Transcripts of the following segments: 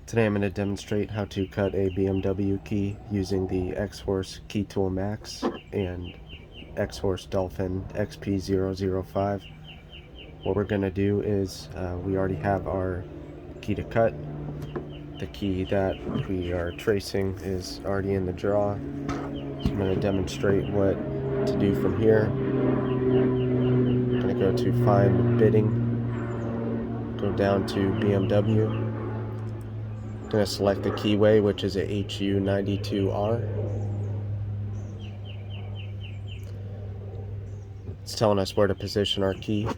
Today I'm going to demonstrate how to cut a BMW key using the XHORSE Key Tool Max and XHORSE Dolphin XP005. What we're going to do is we already have our key to cut. The key that we are tracing is already in the draw. So I'm going to demonstrate what to do from here. I'm going to go to Find Bidding, go down to BMW. I'm going to select the keyway, which is a HU92R. It's telling us where to position our key.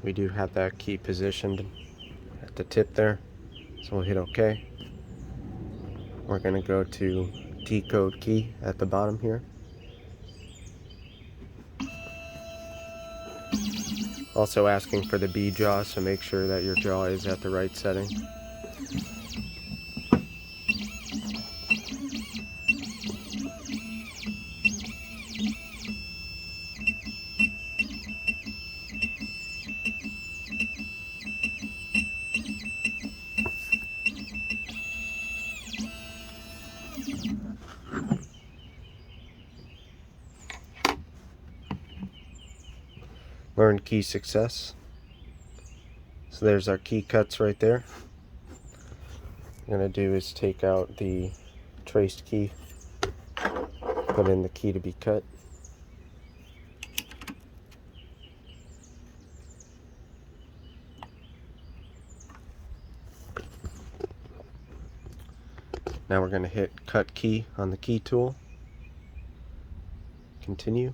We do have that key positioned at the tip there, so we'll hit OK. We're going to go to decode key at the bottom here. Also asking for the B jaw, so make sure that your jaw is at the right setting. Learn key success. So there's our key cuts right there. What I'm going to do is take out the traced key, put in the key to be cut. Now we're going to hit cut key on the key tool. Continue.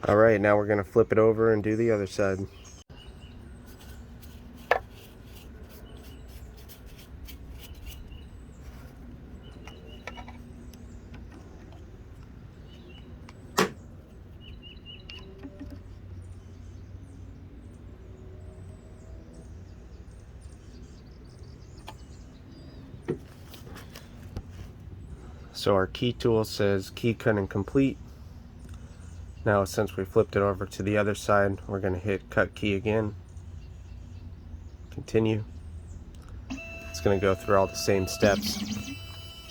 Alright, now we're going to flip it over and do the other side. So our key tool says key cutting complete. Now since we flipped it over to the other side, we're going to hit cut key again. Continue. It's going to go through all the same steps.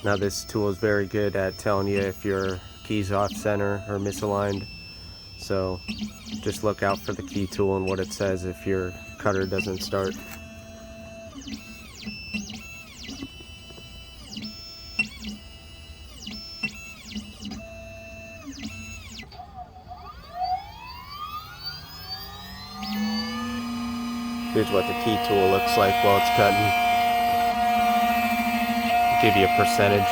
Now this tool is very good at telling you if your key's off center or misaligned. So just look out for the key tool and what it says if your cutter doesn't start. Here's what the key tool looks like while it's cutting. Give you a percentage.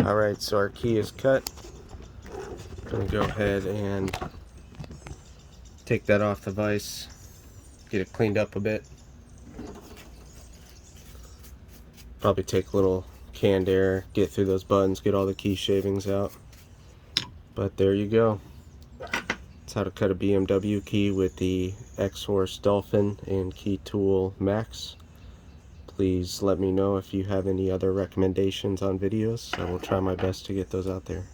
Alright, so our key is cut. I'm going to go ahead and take that off the vise, get it cleaned up a bit. Probably take a little canned air, get through those buttons, get all the key shavings out. But there you go. That's how to cut a BMW key with the XHORSE Dolphin and Key Tool Max. Please let me know if you have any other recommendations on videos. I will try my best to get those out there.